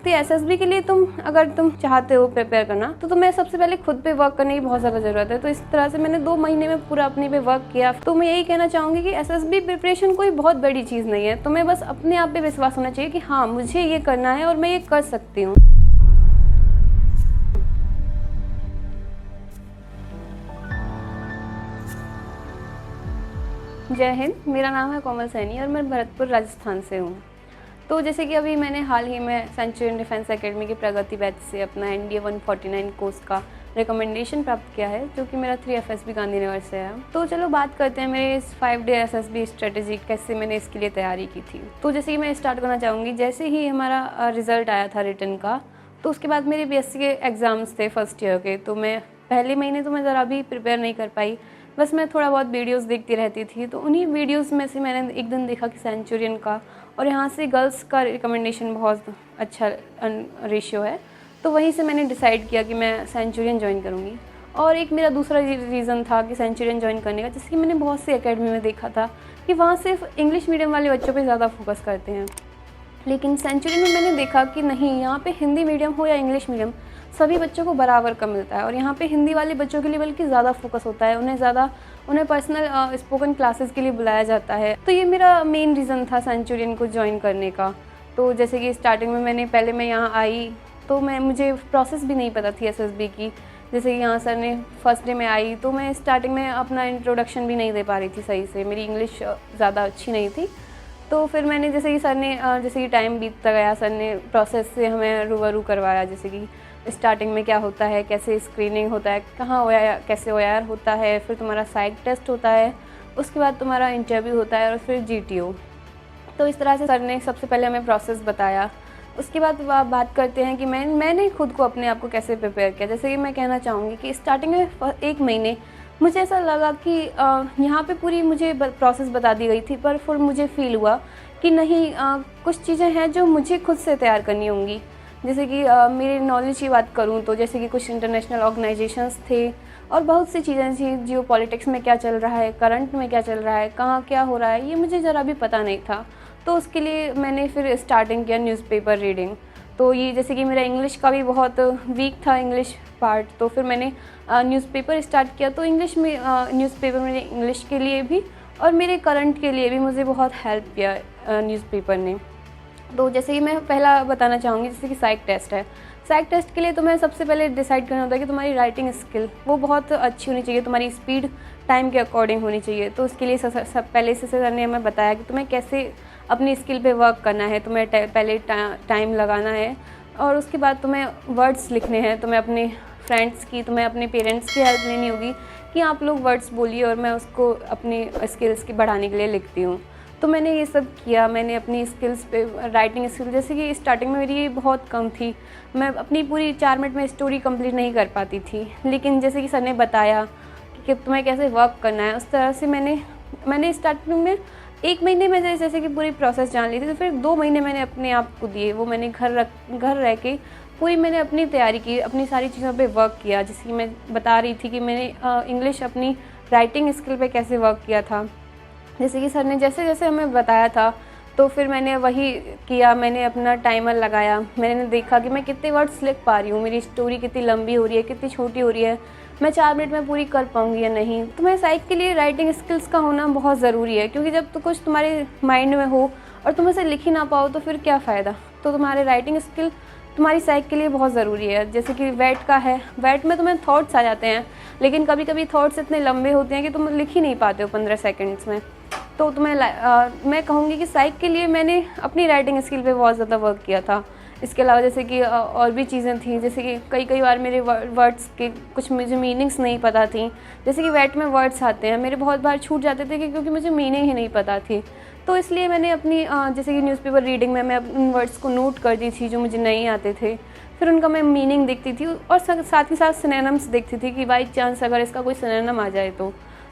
तो एसएसबी के लिए अगर तुम चाहते हो प्रिपेयर करना तो तुम्हें सबसे पहले खुद पे वर्क करने की बहुत ज़्यादा ज़रूरत है। तो इस तरह से मैंने 2 महीने में पूरा अपने पे वर्क किया। तो मैं यही कहना चाहूँगी कि एसएसबी प्रिपरेशन कोई बहुत बड़ी चीज़ नहीं है। तुम्हें बस अपने आप पे विश्वास होना चाहिए कि हाँ, मुझे ये करना है और मैं ये कर सकती हूँ। जय हिंद, मेरा नाम है कोमल सैनी और मैं भरतपुर राजस्थान से हूँ। तो जैसे कि अभी मैंने हाल ही में सेंचुरियन डिफेंस एकेडमी की प्रगति बैच से अपना NDA 149 कोर्स का रिकमेंडेशन प्राप्त किया है, जो कि मेरा 3 AFSB गांधीनगर से है। तो चलो बात करते हैं मेरे इस 5 डे SSB स्ट्रेटेजी, कैसे मैंने इसके लिए तैयारी की थी। तो जैसे कि मैं स्टार्ट करना चाहूँगी, जैसे ही हमारा रिजल्ट आया था रिटन का, तो उसके बाद मेरे BSc के एग्ज़ाम्स थे फर्स्ट ईयर के। तो मैं पहले महीने तो मैं ज़रा भी प्रिपेयर नहीं कर पाई, बस मैं थोड़ा बहुत वीडियोस देखती रहती थी। तो उन्हीं वीडियोस में से मैंने एक दिन देखा कि सेंचुरियन का और यहाँ से गर्ल्स का रिकमेंडेशन बहुत अच्छा रेशियो है। तो वहीं से मैंने डिसाइड किया कि मैं सेंचुरियन ज्वाइन करूँगी। और एक मेरा दूसरा रीज़न था कि सेंचुरियन ज्वाइन करने का, जैसे कि मैंने बहुत सी एकेडमी में देखा था कि वहाँ सिर्फ इंग्लिश मीडियम वाले बच्चों पर ज़्यादा फोकस करते हैं, लेकिन सेंचुरियन में मैंने देखा कि नहीं, यहाँ पे हिंदी मीडियम हो या इंग्लिश मीडियम, सभी बच्चों को बराबर का मिलता है। और यहाँ पे हिंदी वाले बच्चों के लिए बल्कि ज़्यादा फोकस होता है, उन्हें पर्सनल स्पोकन क्लासेस के लिए बुलाया जाता है। तो ये मेरा मेन रीज़न था सेंचुरियन को ज्वाइन करने का। तो जैसे कि स्टार्टिंग में पहले मैं यहाँ आई तो मुझे प्रोसेस भी नहीं पता थी एसएसबी की। जैसे कि यहाँ सर ने फर्स्ट डे में आई तो मैं स्टार्टिंग में अपना इंट्रोडक्शन भी नहीं दे पा रही थी सही से, मेरी इंग्लिश ज़्यादा अच्छी नहीं थी। तो फिर मैंने जैसे कि टाइम बीतता गया, सर ने प्रोसेस से हमें रूबरू करवाया, जैसे कि स्टार्टिंग में क्या होता है, कैसे स्क्रीनिंग होता है, कहाँ कैसे OIR होता है, फिर तुम्हारा साइक टेस्ट होता है, उसके बाद तुम्हारा इंटरव्यू होता है और फिर GTO। तो इस तरह से सर ने सबसे पहले हमें प्रोसेस बताया। उसके बाद बात करते हैं कि मैंने खुद को अपने आप को कैसे प्रिपेयर किया। जैसे कि मैं कहना चाहूँगी कि स्टार्टिंग में 1 महीने मुझे ऐसा लगा कि यहाँ पे पूरी मुझे प्रोसेस बता दी गई थी, पर फिर मुझे फील हुआ कि नहीं, कुछ चीज़ें हैं जो मुझे खुद से तैयार करनी होंगी। जैसे कि मेरे नॉलेज की बात करूँ तो जैसे कि कुछ इंटरनेशनल ऑर्गेनाइजेशंस थे और बहुत सी चीज़ें थी, जियो पॉलिटिक्स में क्या चल रहा है, करंट में क्या चल रहा है, कहाँ क्या हो रहा है, ये मुझे ज़रा भी पता नहीं था। तो उसके लिए मैंने फिर स्टार्टिंग किया न्यूज़पेपर रीडिंग। तो ये जैसे कि मेरा इंग्लिश का भी बहुत वीक था इंग्लिश पार्ट, तो फिर मैंने न्यूज़पेपर स्टार्ट किया। तो इंग्लिश में न्यूज़पेपर मेरे इंग्लिश के लिए भी और मेरे करंट के लिए भी मुझे बहुत हेल्प किया न्यूज़पेपर ने। तो जैसे कि मैं पहला बताना चाहूँगी, जैसे कि साइक टेस्ट है। साइक टेस्ट के लिए तुम्हें सबसे पहले डिसाइड करना होता है कि तुम्हारी राइटिंग स्किल वो बहुत अच्छी होनी चाहिए, तुम्हारी स्पीड टाइम के अकॉर्डिंग होनी चाहिए। तो उसके लिए पहले से सर ने हमें बताया कि तुम्हें कैसे अपनी स्किल पे वर्क करना है। तुम्हें पहले टाइम लगाना है और उसके बाद तुम्हें वर्ड्स लिखने हैं, तुम्हें अपने फ्रेंड्स की, तुम्हें अपने पेरेंट्स की हेल्प लेनी होगी कि आप लोग वर्ड्स बोलिए और मैं उसको अपनी स्किल्स की बढ़ाने के लिए लिखती हूँ। तो मैंने ये सब किया। मैंने अपनी स्किल्स पे राइटिंग स्किल, जैसे कि स्टार्टिंग में मेरी बहुत कम थी, मैं अपनी पूरी 4 मिनट में स्टोरी कंप्लीट नहीं कर पाती थी, लेकिन जैसे कि सर ने बताया कि तुम्हें कैसे वर्क करना है, उस तरह से मैंने स्टार्टिंग में 1 महीने में जैसे कि पूरी प्रोसेस जान ली थी। तो फिर 2 महीने मैंने अपने आप को दिए, वो मैंने घर रह के पूरी मैंने अपनी तैयारी की, अपनी सारी चीज़ों पे वर्क किया। जैसे कि मैं बता रही थी कि मैंने इंग्लिश अपनी राइटिंग स्किल पे कैसे वर्क किया था। जैसे कि सर ने जैसे जैसे हमें बताया था तो फिर मैंने वही किया। मैंने अपना टाइमर लगाया, मैंने देखा कि मैं कितने वर्ड्स लिख पा रही हूँ, मेरी स्टोरी कितनी लंबी हो रही है, कितनी छोटी हो रही है, मैं 4 मिनट में पूरी कर पाऊँगी या नहीं। तो मैं साइक के लिए राइटिंग स्किल्स का होना बहुत ज़रूरी है, क्योंकि जब तो कुछ तुम्हारे माइंड में हो और तुम उसे लिख ही ना पाओ तो फिर क्या फ़ायदा। तो तुम्हारे राइटिंग स्किल तुम्हारी साइक के लिए बहुत ज़रूरी है। जैसे कि वेट का है, वेट में तुम्हें थॉट्स आ जाते हैं, लेकिन कभी कभी थॉट्स इतने लंबे होते हैं कि तुम लिख ही नहीं पाते हो 15 सेकेंड्स में। तो मैं कहूँगी कि साइक के लिए मैंने अपनी राइटिंग स्किल पे बहुत ज़्यादा वर्क किया था। इसके अलावा जैसे कि और भी चीज़ें थी, जैसे कि कई बार मेरे वर्ड्स के कुछ मुझे मीनिंग्स नहीं पता थी। जैसे कि वेट में वर्ड्स आते हैं, मेरे बहुत बार छूट जाते थे क्योंकि मुझे मीनिंग ही नहीं पता थी। तो इसलिए मैंने अपनी जैसे कि न्यूज़पेपर रीडिंग में मैं उन वर्ड्स को नोट कर दी थी जो मुझे नहीं आते थे, फिर उनका मैं मीनिंग देखती थी और साथ ही साथ सिनोनिम्स देखती थी कि बाई चांस अगर इसका कोई सिनोनिम आ जाए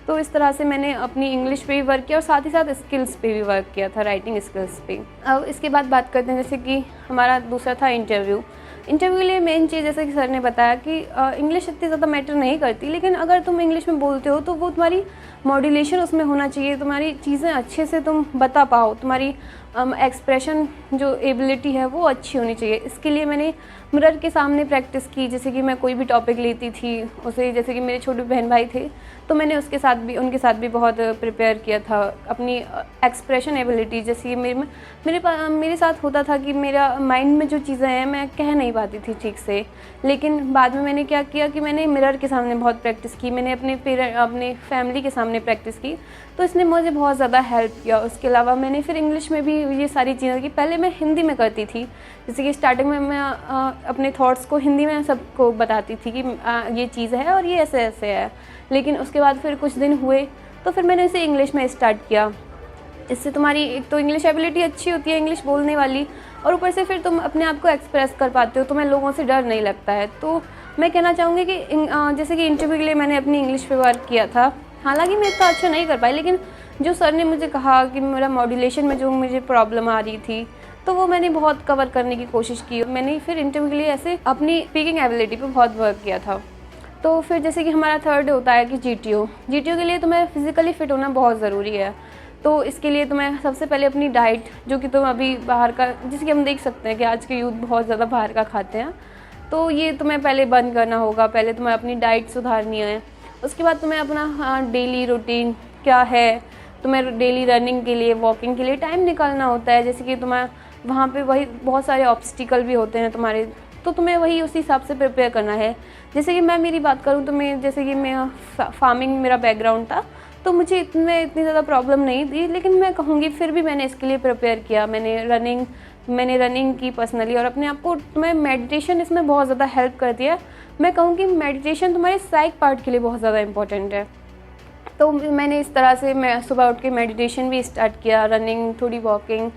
तो इस तरह से मैंने अपनी इंग्लिश पे भी वर्क किया और साथ ही साथ स्किल्स पे भी वर्क किया था, राइटिंग स्किल्स पे। अब इसके बाद बात करते हैं जैसे कि हमारा दूसरा था इंटरव्यू। इंटरव्यू के लिए मेन चीज़ जैसे कि सर ने बताया कि इंग्लिश इतनी ज़्यादा मैटर नहीं करती, लेकिन अगर तुम इंग्लिश में बोलते हो तो वो तुम्हारी मॉड्यूलेशन उसमें होना चाहिए, तुम्हारी चीज़ें अच्छे से तुम बता पाओ, तुम्हारी एक्सप्रेशन जो एबिलिटी है वो अच्छी होनी चाहिए। इसके लिए मैंने मिरर के सामने प्रैक्टिस की, जैसे कि मैं कोई भी टॉपिक लेती थी उसे, जैसे कि मेरे छोटे बहन भाई थे तो मैंने उनके साथ भी बहुत प्रिपेयर किया था अपनी एक्सप्रेशन एबिलिटी। जैसे कि मेरे साथ होता था कि मेरा माइंड में जो चीज़ें हैं मैं कह नहीं पाती थी ठीक से, लेकिन बाद में मैंने क्या किया कि मैंने मिरर के सामने बहुत प्रैक्टिस की, मैंने अपने फैमिली के सामने प्रैक्टिस की, तो इसने मुझे बहुत ज़्यादा हेल्प किया। उसके अलावा मैंने फिर इंग्लिश में भी ये सारी चीज़ें की। पहले मैं हिंदी में करती थी, जैसे कि स्टार्टिंग में मैं अपने थॉट्स को हिंदी में सबको बताती थी कि ये चीज़ है और ये ऐसे ऐसे है, लेकिन उसके बाद फिर कुछ दिन हुए तो फिर मैंने इसे इंग्लिश में स्टार्ट किया। इससे तुम्हारी एक तो इंग्लिश एबिलिटी अच्छी होती है इंग्लिश बोलने वाली, और ऊपर से फिर तुम अपने आप को एक्सप्रेस कर पाते हो, तुम्हें लोगों से डर नहीं लगता है। तो मैं कहना चाहूँगी कि जैसे कि इंटरव्यू के लिए मैंने अपनी इंग्लिश पे वर्क किया था, हालांकि मैं इतना अच्छा नहीं कर पाई, लेकिन जो सर ने मुझे कहा कि मेरा मॉड्यूलेशन में जो मुझे प्रॉब्लम आ रही थी तो वो मैंने बहुत कवर करने की कोशिश की। मैंने फिर इंटरव्यू के लिए ऐसे अपनी स्पीकिंग एबिलिटी पे बहुत वर्क किया था। तो फिर जैसे कि हमारा थर्ड होता है कि जीटीओ के लिए तुम्हें फिजिकली फिट होना बहुत ज़रूरी है। तो इसके लिए तुम्हें सबसे पहले अपनी डाइट, जो कि तुम अभी बाहर का, जैसे कि हम देख सकते हैं कि आज के यूथ बहुत ज़्यादा बाहर का खाते हैं, तो ये तुम्हें पहले बंद करना होगा। पहले तुम्हें अपनी डाइट सुधारनी है, उसके बाद तुम्हें अपना डेली रूटीन क्या है, तुम्हें डेली रनिंग के लिए, वॉकिंग के लिए टाइम निकालना होता है। जैसे कि तुम्हें वहाँ पे वही बहुत सारे ऑब्स्टिकल भी होते हैं तुम्हारे, तो तुम्हें वही उसी हिसाब से प्रिपेयर करना है। जैसे कि मैं मेरी बात करूँ तो जैसे कि मैं फार्मिंग मेरा बैकग्राउंड था, तो मुझे इतनी ज़्यादा प्रॉब्लम नहीं थी, लेकिन मैं कहूँगी फिर भी मैंने इसके लिए प्रिपेयर किया। मैंने रनिंग की पर्सनली, और अपने आप को तुम्हें मेडिटेशन इसमें बहुत ज़्यादा हेल्प करती है। मैं कहूँगी मेडिटेशन तुम्हारे साइक पार्ट के लिए बहुत ज़्यादा इंपॉर्टेंट है। तो मैंने इस तरह से मैं सुबह उठ के मेडिटेशन भी स्टार्ट किया, रनिंग, थोड़ी वॉकिंग।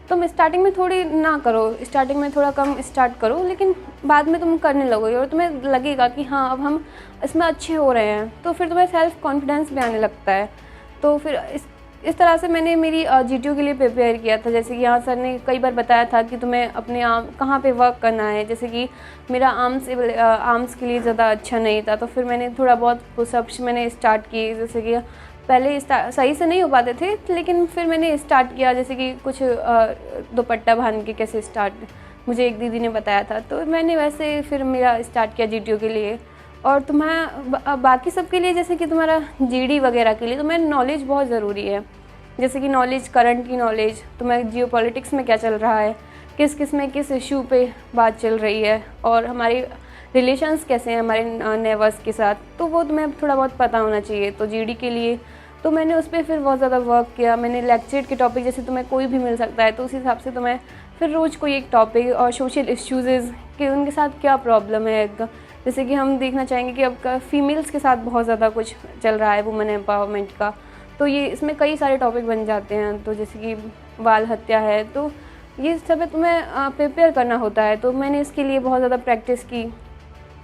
तुम स्टार्टिंग में थोड़ी ना करो, स्टार्टिंग में थोड़ा कम स्टार्ट करो, लेकिन बाद में तुम करने लगोगे और तुम्हें लगेगा कि हाँ अब हम इसमें अच्छे हो रहे हैं, तो फिर तुम्हें सेल्फ कॉन्फिडेंस भी आने लगता है। तो फिर इस तरह से मैंने मेरी जीटीओ के लिए प्रिपेयर किया था। जैसे कि यहाँ सर ने कई बार बताया था कि तुम्हें अपने कहाँ पे वर्क करना है। जैसे कि मेरा आर्म्स के लिए ज़्यादा अच्छा नहीं था, तो फिर मैंने थोड़ा बहुत पुशअप्स मैंने स्टार्ट किए। जैसे कि पहले सही से नहीं हो पाते थे, लेकिन फिर मैंने स्टार्ट किया, जैसे कि कुछ दुपट्टा बांध के कैसे स्टार्ट, मुझे एक दीदी ने बताया था, तो मैंने वैसे फिर मेरा स्टार्ट किया जीटीओ के लिए। और तुम्हारा बाकी सब के लिए, जैसे कि तुम्हारा जीडी वगैरह के लिए तुम्हें नॉलेज बहुत ज़रूरी है। जैसे कि नॉलेज, करंट की नॉलेज, तुम्हें जियोपॉलिटिक्स में क्या चल रहा है, किस में किस इशू पे बात चल रही है, और हमारे रिलेशंस कैसे हैं हमारे नेबर्स के साथ, तो वो तुम्हें थोड़ा बहुत पता होना चाहिए। तो जीडी के लिए तो मैंने उस पर फिर बहुत ज़्यादा वर्क किया। मैंने लेक्चर के टॉपिक, जैसे तुम्हें कोई भी मिल सकता है, तो उस हिसाब से तुम्हें फिर रोज़ कोई एक टॉपिक, और सोशल इश्यूज़ कि उनके साथ क्या प्रॉब्लम है। जैसे कि हम देखना चाहेंगे कि अब फीमेल्स के साथ बहुत ज़्यादा कुछ चल रहा है वुमेन एम्पावरमेंट का, तो ये इसमें कई सारे टॉपिक बन जाते हैं। तो जैसे कि बाल हत्या है, तो ये सब तुम्हें प्रिपेयर करना होता है। तो मैंने इसके लिए बहुत ज़्यादा प्रैक्टिस की।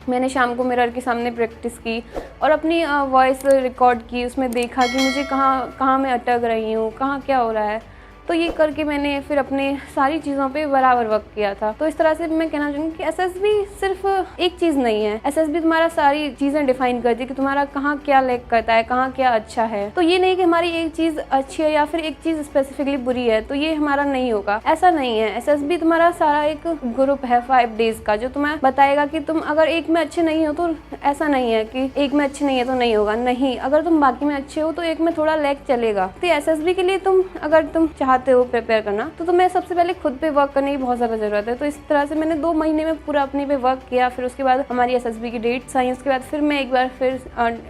मैंने शाम को मिरर के सामने प्रैक्टिस की और अपनी वॉइस रिकॉर्ड की, उसमें देखा कि मुझे कहाँ मैं अटक रही हूँ, कहाँ क्या हो रहा है। तो ये करके मैंने फिर अपने सारी चीज़ों पे बराबर वर्क किया था। तो इस तरह से मैं कहना चाहूँगी कि एसएसबी सिर्फ एक चीज़ नहीं है। एसएसबी तुम्हारा सारी चीज़ें डिफाइन करती है कि तुम्हारा कहाँ क्या लैक करता है, कहाँ क्या अच्छा है। तो ये नहीं कि हमारी एक चीज़ अच्छी है या फिर एक चीज़ स्पेसिफिकली बुरी है तो ये हमारा नहीं होगा, ऐसा नहीं है। एसएसबी तुम्हारा सारा एक ग्रुप है 5 डेज का, जो तुम्हें बताएगा कि तुम अगर एक में अच्छे नहीं हो तो ऐसा नहीं है कि एक में अच्छे नहीं है तो नहीं होगा, नहीं, अगर तुम बाकी में अच्छे हो तो एक में थोड़ा लैक चलेगा। तो एसएसबी के लिए अगर तुम चाहते हो प्रिपेयर करना तो तुम्हें सबसे पहले खुद पे वर्क करने की बहुत ज़्यादा ज़रूरत है। तो इस तरह से मैंने 2 महीने में पूरा अपने पे वर्क किया। फिर उसके बाद हमारी एसएसबी की डेट्स आई, उसके बाद फिर मैं एक बार फिर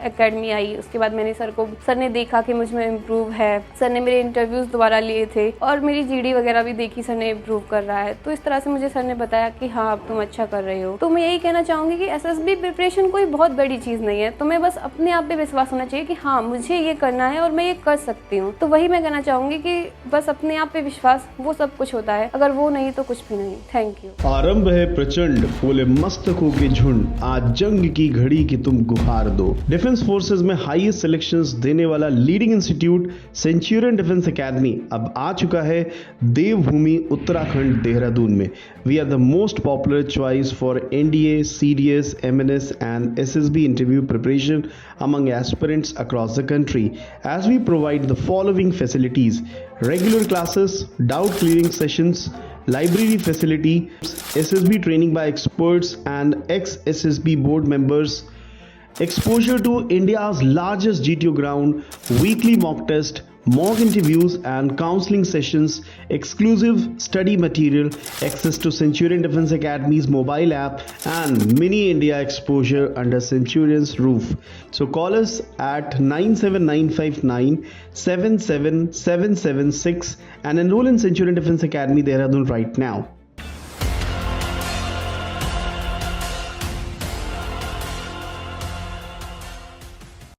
एकेडमी आई। उसके बाद मैंने सर ने देखा कि मुझ में इम्प्रूव है, सर ने मेरे इंटरव्यूज़ दोबारा लिए थे और मेरी जीडी वगैरह भी देखी, सर ने इम्प्रूव कर रहा है। तो इस तरह से मुझे सर ने बताया कि हाँ अब तुम अच्छा कर रहे हो। तो मैं यही कहना चाहूँगी कि एसएसबी प्रिपरेशन कोई बहुत बड़ी चीज़ नहीं है, तुम्हें बस अपने आप पे विश्वास होना चाहिए कि हाँ मुझे ये करना है और मैं ये कर सकती हूँ। तो वही मैं कहना चाहूँगी कि बस अपने आप पे विश्वास, वो सब कुछ होता है। अगर वो नहीं तो कुछ भी नहीं। Thank you. आरंभ है प्रचंड, बोले मस्तकों के झुंड, आज जंग की घड़ी की तुम गुहार दो। डिफेंस फोर्सेज में हाईएस्ट सिलेक्शंस देने वाला leading institute Centurion Defence Academy अब आ चुका है देवभूमि उत्तराखंड देहरादून में। We are the most popular choice for NDA, CDS, MNS and SSB interview preparation among aspirants across the country, as we provide the following facilities: regular classes, doubt clearing sessions, library facility, SSB training by experts and ex-SSB board members, exposure to India's largest GTO ground, weekly mock test, mock interviews and counseling sessions, exclusive study material, access to Ccenturion Defense Academy's mobile app, and mini India exposure under Centurion's roof. So call us at 97959 77776 and enroll in Ccenturion Defense Academy Dehradun right now.